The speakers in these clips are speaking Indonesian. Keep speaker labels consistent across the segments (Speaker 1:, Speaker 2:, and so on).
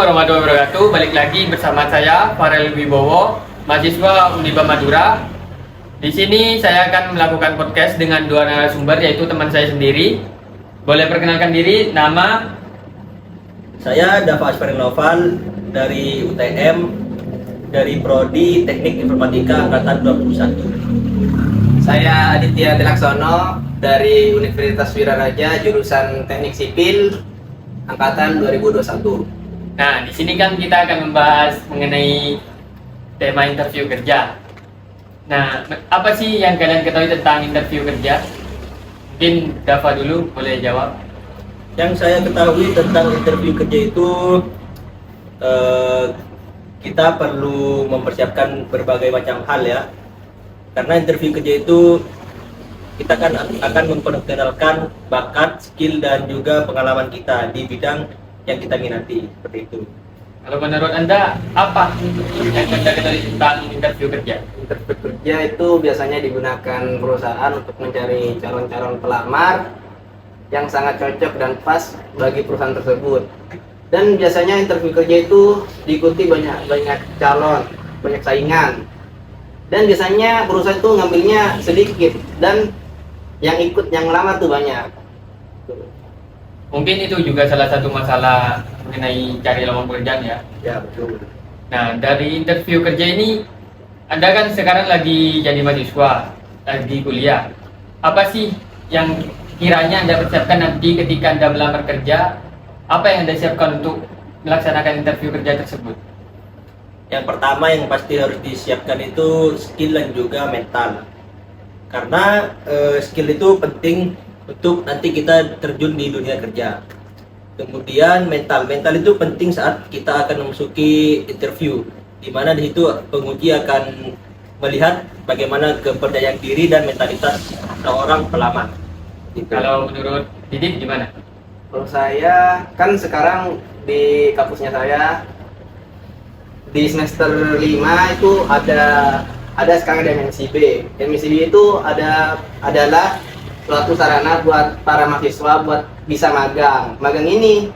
Speaker 1: warahmatullahi wabarakatuh. Balik lagi bersama saya Farel Wibowo, mahasiswa Uniba Madura. Di sini saya akan melakukan podcast dengan dua narasumber, yaitu teman saya sendiri. Boleh perkenalkan diri, nama?
Speaker 2: Saya Dava Asfarin Noval dari UTM, dari Prodi Teknik Informatika Angkatan 21.
Speaker 3: Saya Aditya Dilaksono dari Universitas Wiraraja, jurusan Teknik Sipil Angkatan 2021.
Speaker 1: Nah, di sini kan kita akan membahas mengenai tema interview kerja. Nah, apa sih yang kalian ketahui tentang interview kerja? Mungkin Dava dulu boleh jawab.
Speaker 2: Yang saya ketahui tentang interview kerja itu kita perlu mempersiapkan berbagai macam hal ya. Karena interview kerja itu kita akan memperkenalkan bakat, skill dan juga pengalaman kita di bidang yang kita minati, seperti itu.
Speaker 1: Kalau menurut Anda, apa yang Anda ketahui tentang interview kerja?
Speaker 3: Interview kerja itu biasanya digunakan perusahaan untuk mencari calon-calon pelamar yang sangat cocok dan pas bagi perusahaan tersebut. Dan biasanya interview kerja itu diikuti banyak calon, banyak saingan. Dan biasanya perusahaan itu ngambilnya sedikit dan yang ikut yang lama tuh banyak.
Speaker 1: Mungkin itu juga salah satu masalah mengenai cari lowongan pekerjaan ya.
Speaker 3: Ya, betul.
Speaker 1: Nah, dari interview kerja ini, Anda kan sekarang lagi jadi mahasiswa, lagi kuliah. Apa sih yang kiranya Anda persiapkan nanti ketika Anda melamar kerja? Apa yang Anda siapkan untuk melaksanakan interview kerja tersebut?
Speaker 2: Yang pertama yang pasti harus disiapkan itu skill dan juga mental. Karena skill itu penting untuk nanti kita terjun di dunia kerja. Kemudian mental itu penting saat kita akan memasuki interview, di mana di situ penguji akan melihat bagaimana kepercayaan diri dan mentalitas seorang pelamar. Gitu.
Speaker 1: Kalau menurut Didit gimana?
Speaker 3: Kalau saya kan sekarang di kampusnya saya di semester 5 itu ada sekarang ada MNCB. MNCB itu adalah suatu sarana buat para mahasiswa buat bisa magang. Magang ini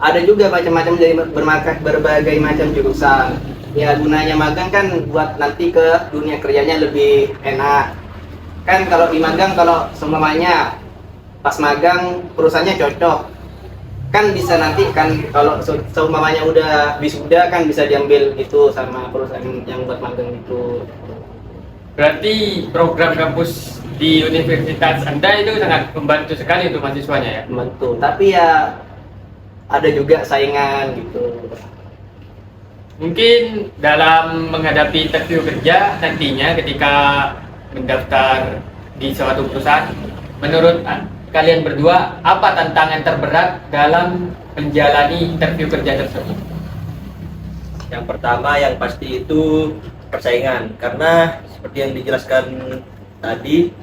Speaker 3: ada juga macam-macam dari berbagai macam jurusan. Ya gunanya magang kan buat nanti ke dunia kerjanya lebih enak. Kan kalau di magang kalau semuanya pas magang perusahaannya cocok, kan bisa nanti kan kalau seumpamanya udah wisuda kan bisa diambil gitu sama perusahaan yang buat magang itu.
Speaker 1: Berarti program kampus di universitas Anda itu sangat membantu sekali untuk mahasiswanya ya?
Speaker 3: Membantu, tapi ya ada juga saingan gitu.
Speaker 1: Mungkin dalam menghadapi interview kerja nantinya ketika mendaftar di suatu perusahaan, menurut kalian berdua, apa tantangan terberat dalam menjalani interview kerja tersebut?
Speaker 2: Yang pertama yang pasti itu persaingan, karena seperti yang dijelaskan tadi,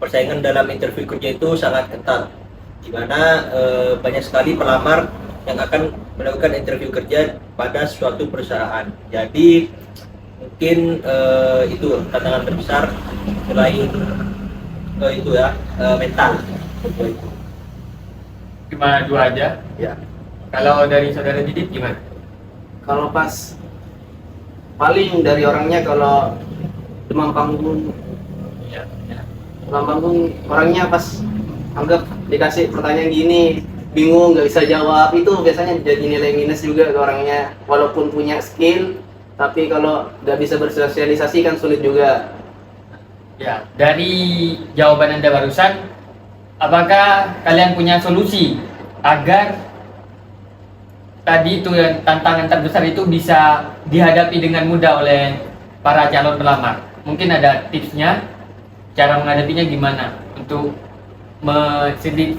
Speaker 2: persaingan dalam interview kerja itu sangat ketat, di mana banyak sekali pelamar yang akan melakukan interview kerja pada suatu perusahaan. Jadi mungkin itu tantangan terbesar selain itu ya, mental.
Speaker 1: Cuma dua aja.
Speaker 3: Ya.
Speaker 1: Kalau dari saudara Didit gimana?
Speaker 3: Kalau pas paling dari orangnya kalau demam panggung,
Speaker 1: Ya.
Speaker 3: demam panggung orangnya pas anggap dikasih pertanyaan gini bingung nggak bisa jawab, itu biasanya jadi nilai minus juga ke orangnya. Walaupun punya skill tapi kalau nggak bisa bersosialisasi kan sulit juga.
Speaker 1: Ya, dari jawaban Anda barusan, apakah kalian punya solusi agar tadi itu tantangan terbesar itu bisa dihadapi dengan mudah oleh para calon pelamar? Mungkin ada tipsnya, cara menghadapinya gimana untuk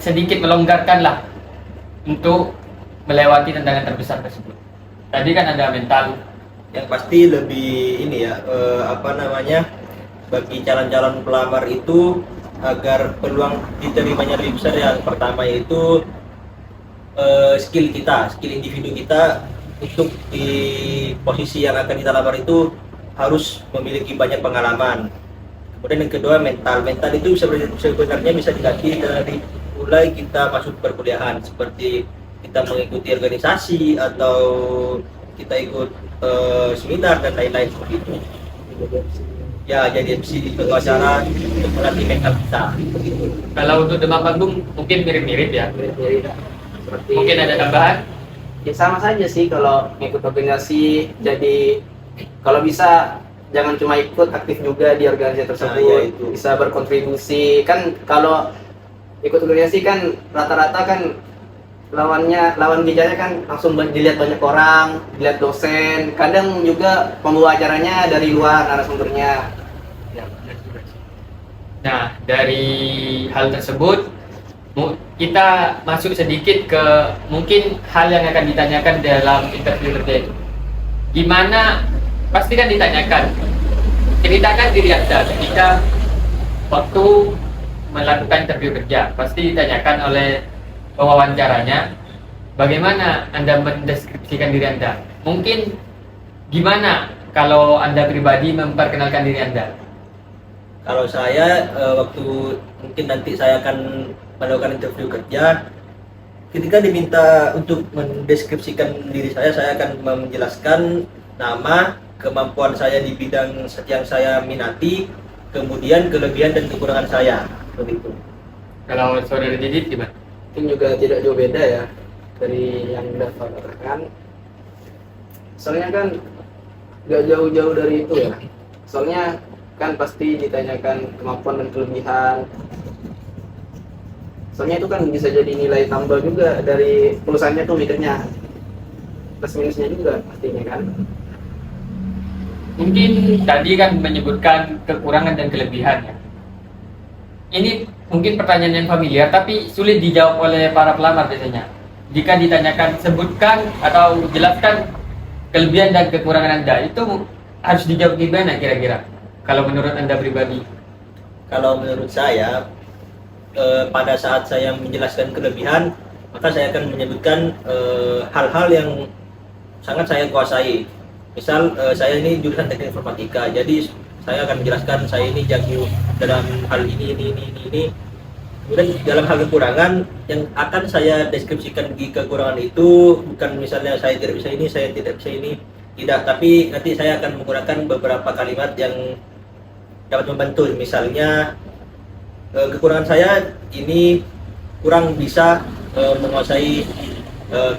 Speaker 1: sedikit melonggarkan lah untuk melewati tantangan terbesar tersebut. Tadi kan ada mental.
Speaker 2: Yang pasti lebih ini ya, bagi calon-calon pelamar itu agar peluang diterimanya lebih besar, yang pertama yaitu skill individu kita untuk di posisi yang akan kita lamar itu harus memiliki banyak pengalaman. Kemudian yang kedua mental itu sebenarnya bisa dilatih dari mulai kita masuk perkuliahan, seperti kita mengikuti organisasi atau kita ikut seminar dan lain-lain seperti itu. Ya, jadi MC itu acara untuk melatih mental kita.
Speaker 1: Kalau untuk demam panggung mungkin mirip-mirip ya.
Speaker 3: Mirip-mirip. Seperti
Speaker 1: Mungkin ada tambahan.
Speaker 3: ya sama saja sih kalau ikut organisasi. Jadi kalau bisa jangan cuma ikut, aktif juga di organisasi tersebut.
Speaker 2: Nah, ya itu.
Speaker 3: Bisa berkontribusi kan. Kalau ikut organisasi kan rata-rata kan lawan bicaranya kan langsung dilihat banyak orang, dilihat dosen, kadang juga pembawa acaranya dari luar narasumbernya.
Speaker 1: Nah, dari hal tersebut kita masuk sedikit ke mungkin hal yang akan ditanyakan dalam interview kerja itu. Gimana? Pasti kan ditanyakan. Ceritakan diri Anda ketika waktu melakukan interview kerja. Pasti ditanyakan oleh pewawancaranya, bagaimana Anda mendeskripsikan diri Anda? Mungkin gimana kalau Anda pribadi memperkenalkan diri Anda?
Speaker 2: Kalau saya waktu mungkin nanti saya akan melakukan interview kerja, ketika diminta untuk mendeskripsikan diri saya akan menjelaskan nama, kemampuan saya di bidang yang saya minati, kemudian kelebihan dan kekurangan saya, seperti itu.
Speaker 1: Kalau saudara Didit gimana?
Speaker 3: Mungkin juga tidak jauh beda ya dari yang Dafa katakan. Soalnya kan nggak jauh-jauh dari itu ya. Soalnya kan pasti ditanyakan kemampuan dan kelebihan. Soalnya itu kan bisa jadi nilai tambah juga dari perusahaannya tuh mikirnya. Plus minusnya juga pastinya kan.
Speaker 1: Mungkin tadi kan menyebutkan kekurangan dan kelebihan ya. Ini mungkin pertanyaan yang familiar tapi sulit dijawab oleh para pelamar biasanya. Jika ditanyakan sebutkan atau jelaskan kelebihan dan kekurangan Anda, itu harus dijawab gimana kira-kira? Kalau menurut Anda pribadi?
Speaker 2: Kalau menurut saya, pada saat saya menjelaskan kelebihan, maka saya akan menyebutkan hal-hal yang sangat saya kuasai. Misal saya ini jurusan teknik informatika, jadi saya akan menjelaskan saya ini jago dalam hal ini. Kemudian dalam hal kekurangan yang akan saya deskripsikan di kekurangan itu bukan misalnya saya tidak bisa ini, saya tidak bisa ini, tidak. Tapi nanti saya akan menggunakan beberapa kalimat yang dapat membantu. Misalnya kekurangan saya ini kurang bisa menguasai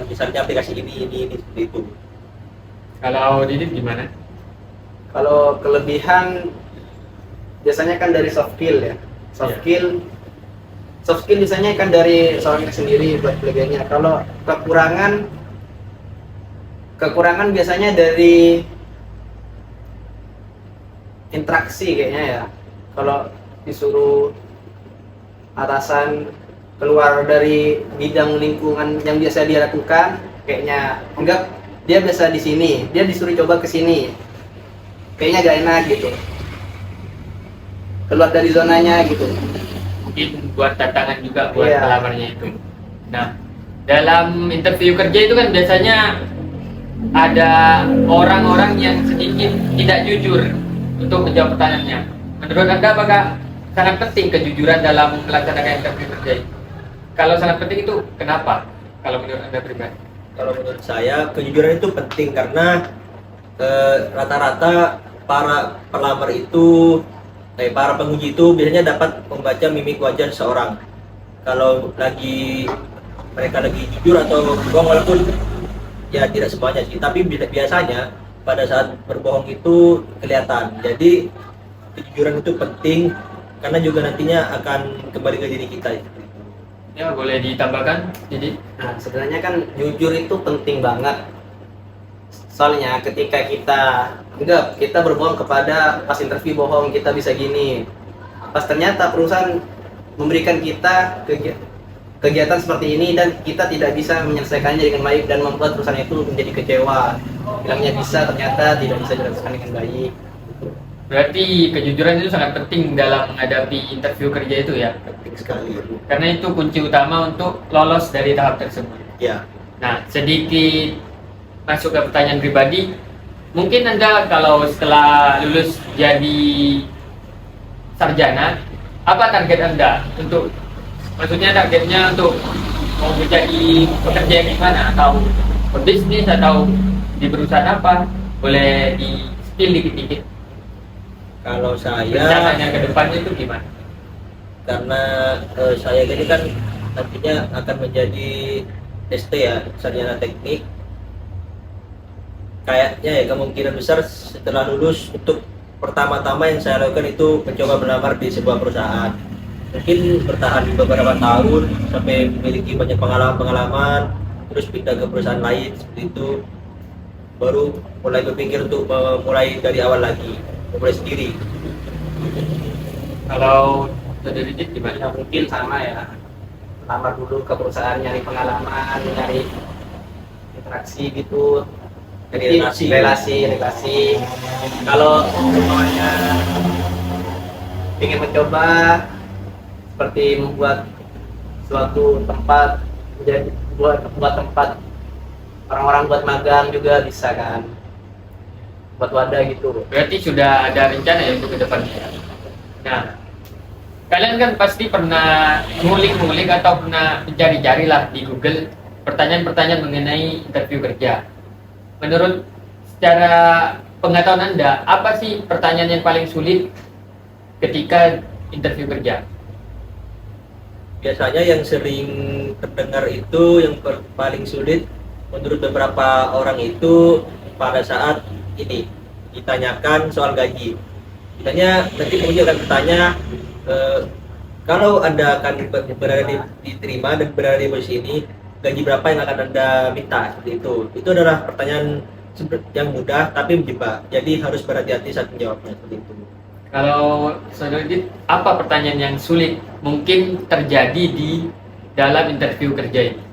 Speaker 2: misalnya aplikasi ini seperti itu.
Speaker 1: Kalau Didit gimana?
Speaker 3: Kalau kelebihan biasanya kan dari soft skill ya. Soft skill biasanya kan dari seorang sendiri buat kelebihannya. Kalau kekurangan biasanya dari interaksi kayaknya ya. Kalau disuruh atasan keluar dari bidang lingkungan yang biasa dia lakukan, kayaknya enggak, dia biasa di sini, dia disuruh coba ke sini, kayaknya gak enak gitu, keluar dari zonanya gitu.
Speaker 1: Mungkin buat tantangan juga buat
Speaker 3: Iya.
Speaker 1: pelamarnya itu. Nah, dalam interview kerja itu kan biasanya ada orang-orang yang sedikit tidak jujur untuk menjawab pertanyaannya. Menurut Anda apakah sangat penting kejujuran dalam melaksanakan interview kerja itu? Kalau sangat penting itu kenapa? Kalau menurut Anda pribadi?
Speaker 2: Kalau menurut saya kejujuran itu penting karena rata-rata para pelamar itu, para penguji itu biasanya dapat membaca mimik wajah seseorang. Kalau mereka lagi jujur atau bohong, walaupun ya tidak semuanya sih, tapi biasanya pada saat berbohong itu kelihatan. Jadi kejujuran itu penting karena juga nantinya akan kembali ke diri kita.
Speaker 1: Ya, boleh ditambahkan, jadi
Speaker 3: Nah, sebenarnya kan jujur itu penting banget. Soalnya ketika kita berbohong kepada pas interview bohong, kita bisa gini. Pas ternyata perusahaan memberikan kita kegiatan seperti ini dan kita tidak bisa menyelesaikannya dengan baik dan membuat perusahaan itu menjadi kecewa. Bilangnya bisa, ternyata tidak bisa dilakukan dengan baik.
Speaker 1: berarti kejujuran itu sangat penting dalam menghadapi interview kerja itu ya.
Speaker 2: Penting sekali.
Speaker 1: Karena itu kunci utama untuk lolos dari tahap tersebut.
Speaker 2: Ya,
Speaker 1: Nah, sedikit masuk ke pertanyaan pribadi. Mungkin Anda kalau setelah lulus jadi sarjana, apa target Anda untuk, maksudnya targetnya untuk mau menjadi pekerja yang gimana, atau berbisnis atau di perusahaan apa, boleh di spill dikit-dikit
Speaker 2: Kalau saya
Speaker 1: rencananya ke depannya itu gimana?
Speaker 2: karena saya ini kan nantinya akan menjadi ST ya, sarjana teknik. Kayaknya ya kemungkinan besar setelah lulus untuk pertama-tama yang saya lakukan itu mencoba melamar di sebuah perusahaan. Mungkin bertahan di beberapa tahun sampai memiliki banyak pengalaman-pengalaman, terus pindah ke perusahaan lain seperti itu. Baru mulai berpikir untuk memulai dari awal lagi, memulai sendiri.
Speaker 1: Kalau saudara Didit gimana?
Speaker 3: Ya mungkin sama ya, lamar dulu ke perusahaan, nyari pengalaman, nyari interaksi gitu,
Speaker 2: Jadi
Speaker 3: relasi. Kalau semuanya ingin mencoba seperti membuat suatu tempat, menjadi buat tempat orang-orang buat magang juga bisa kan, buat wadah gitu.
Speaker 1: Berarti sudah ada rencana ya untuk ke depannya. Nah, kalian kan pasti pernah ngulik-ngulik atau pernah mencari-cari lah di Google pertanyaan-pertanyaan mengenai interview kerja. Menurut secara pengetahuan Anda, apa sih pertanyaan yang paling sulit ketika interview kerja?
Speaker 2: Biasanya yang sering terdengar itu yang paling sulit menurut beberapa orang itu pada saat ini ditanyakan soal gaji. Misalnya nanti kemudian akan bertanya kalau Anda akan berada diterima dan berada di posisi ini, gaji berapa yang akan Anda minta, seperti itu. Itu adalah pertanyaan yang mudah tapi menjebak. Jadi harus berhati-hati saat menjawabnya, seperti itu.
Speaker 1: Kalau saudara Didit, apa pertanyaan yang sulit mungkin terjadi di dalam interview kerja ini?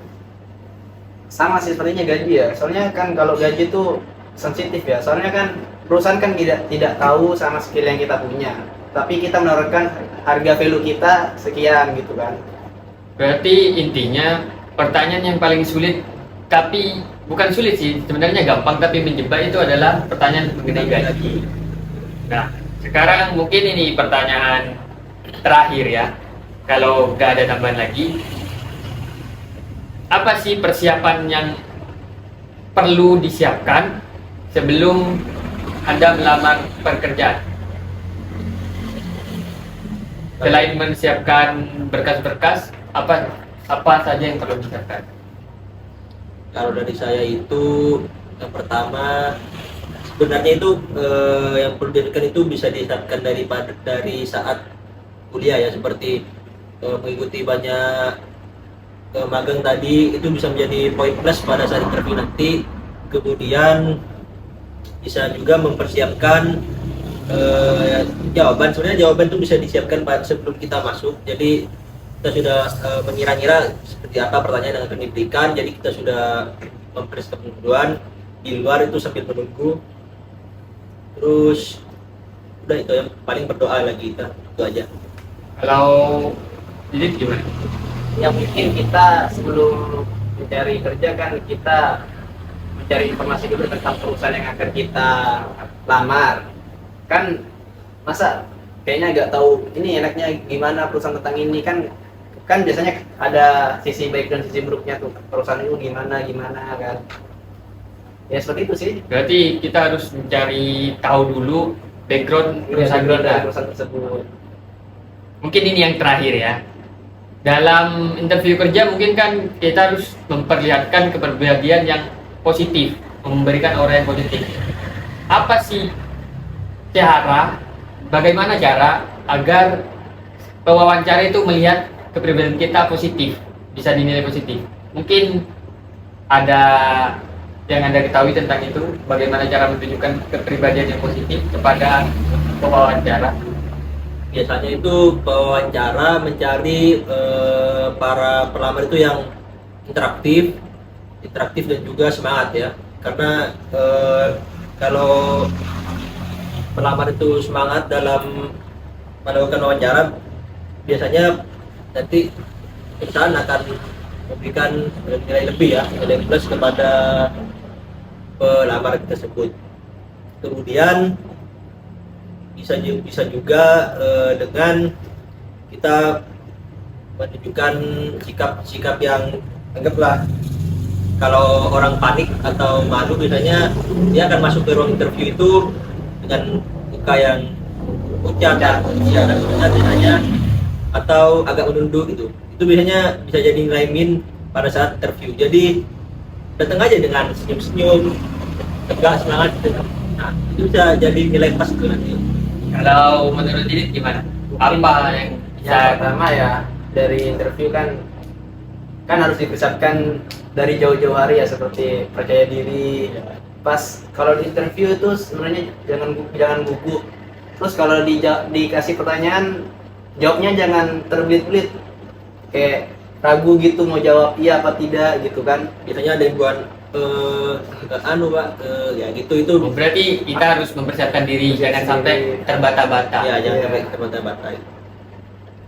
Speaker 3: Sama sih sepertinya gaji ya, soalnya kan kalau gaji itu sensitif ya, soalnya kan perusahaan kan tidak tahu sama skill yang kita punya, tapi kita menawarkan harga value kita sekian gitu kan.
Speaker 1: Berarti intinya pertanyaan yang paling sulit, tapi bukan sulit sih, sebenarnya gampang tapi menjebak, itu adalah pertanyaan mengenai gaji. Nah, sekarang mungkin ini pertanyaan terakhir ya, kalau nggak ada tambahan lagi. Apa sih persiapan yang perlu disiapkan sebelum Anda melamar pekerjaan? Selain menyiapkan berkas-berkas, apa saja yang perlu disiapkan?
Speaker 2: Kalau dari saya itu yang pertama sebenarnya itu yang perlu disiapkan itu bisa disiapkan dari saat kuliah ya, seperti mengikuti banyak magang tadi, itu bisa menjadi poin plus pada saat interview nanti. Kemudian bisa juga mempersiapkan jawaban. Sebenarnya jawaban itu bisa disiapkan sebelum kita masuk, jadi kita sudah mengira-ngira seperti apa pertanyaan yang akan diberikan, jadi kita sudah mempersiapkan duluan di luar itu sambil menunggu. Terus udah, itu yang paling berdoa lagi kita, itu aja.
Speaker 1: Kalau Didit gimana?
Speaker 3: Yang mungkin kita sebelum mencari kerja kan kita mencari informasi dulu tentang perusahaan yang akan kita lamar. Kan masa kayaknya nggak tahu ini enaknya gimana perusahaan tentang ini, kan biasanya ada sisi baik dan sisi buruknya tuh perusahaan itu gimana kan. Ya seperti itu sih.
Speaker 1: Berarti kita harus mencari tahu dulu background perusahaan
Speaker 3: dari
Speaker 1: kita.
Speaker 3: perusahaan tersebut.
Speaker 1: Mungkin ini yang terakhir ya. Dalam interview kerja mungkin kan kita harus memperlihatkan kepribadian yang positif, memberikan aura yang positif. Apa sih bagaimana cara agar pewawancara itu melihat kepribadian kita positif, bisa dinilai positif? Mungkin ada yang Anda ketahui tentang itu, bagaimana cara menunjukkan kepribadian yang positif kepada pewawancara?
Speaker 2: Biasanya itu pewawancara mencari para pelamar itu yang interaktif dan juga semangat ya, karena kalau pelamar itu semangat dalam melakukan wawancara, biasanya nanti perusahaan akan memberikan nilai lebih ya, nilai plus kepada pelamar tersebut. Kemudian bisa juga dengan kita menunjukkan sikap yang anggaplah kalau orang panik atau malu biasanya dia akan masuk ke ruang interview itu dengan muka yang pucat dan pucat biasanya atau agak menunduk gitu. Itu biasanya bisa jadi nilai min pada saat interview. Jadi datang aja dengan senyum-senyum, tegak, semangat gitu. Nah, itu bisa jadi nilai pas tuh nanti.
Speaker 1: Kalau menurut Didit gimana? Apa yang
Speaker 3: Yang
Speaker 1: bisa
Speaker 3: pertama ya dari interview kan harus dipersiapkan dari jauh-jauh hari ya, seperti percaya diri. Pas kalau di interview itu sebenarnya jangan gugup. Terus kalau dikasih pertanyaan, jawabnya jangan terbelit-belit, kayak ragu gitu mau jawab iya apa tidak gitu kan.
Speaker 2: Biasanya ada yang buat Pak, ya gitu itu.
Speaker 1: berarti kita harus mempersiapkan diri jangan sampai terbata-bata.
Speaker 2: Ya jangan
Speaker 3: Iya.
Speaker 2: sampai terbata-bata.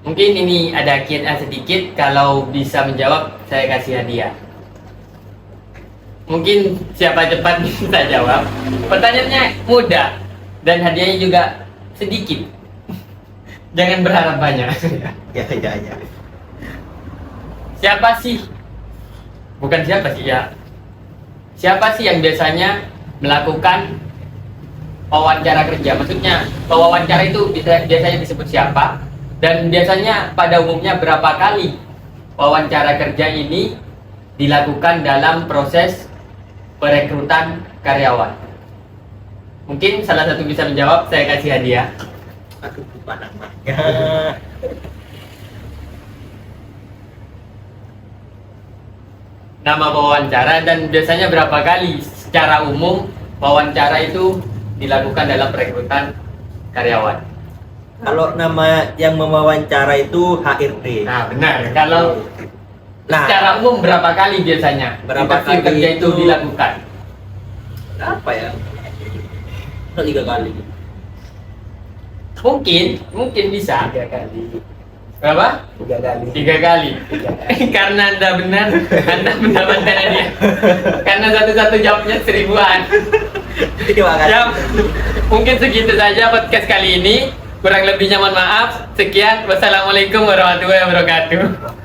Speaker 1: Mungkin ini ada Q&A sedikit, kalau bisa menjawab saya kasih hadiah. Mungkin siapa cepat bisa jawab. Pertanyaannya mudah dan hadiahnya juga sedikit. Jangan berharap banyak.
Speaker 2: Ya.
Speaker 1: Siapa sih? Bukan siapa sih ya. Siapa sih yang biasanya melakukan wawancara kerja? Maksudnya wawancara itu biasanya disebut siapa? Dan biasanya pada umumnya berapa kali wawancara kerja ini dilakukan dalam proses perekrutan karyawan? Mungkin salah satu bisa menjawab, saya kasih hadiah.
Speaker 2: Aduh, lupa namanya.
Speaker 1: Nama wawancara dan biasanya berapa kali secara umum wawancara itu dilakukan dalam perekrutan karyawan?
Speaker 2: Kalau nama yang mewawancara itu HRD.
Speaker 1: Nah benar, kalau
Speaker 2: Nah,
Speaker 1: secara umum berapa kali biasanya
Speaker 2: Berapa
Speaker 1: interview
Speaker 2: kali
Speaker 1: kerja itu
Speaker 2: itu?
Speaker 1: dilakukan?
Speaker 2: apa ya? 3 kali.
Speaker 1: Mungkin bisa
Speaker 3: 3 kali.
Speaker 1: berapa?
Speaker 3: 3 kali.
Speaker 1: 3 kali. Karena Anda benar, Anda mendapatkan hadiah. Karena satu-satu jawabnya 1000-an.
Speaker 2: Terima kasih.
Speaker 1: Ya, mungkin segitu saja podcast kali ini. Kurang lebihnya mohon maaf. Sekian, wassalamualaikum warahmatullahi wabarakatuh.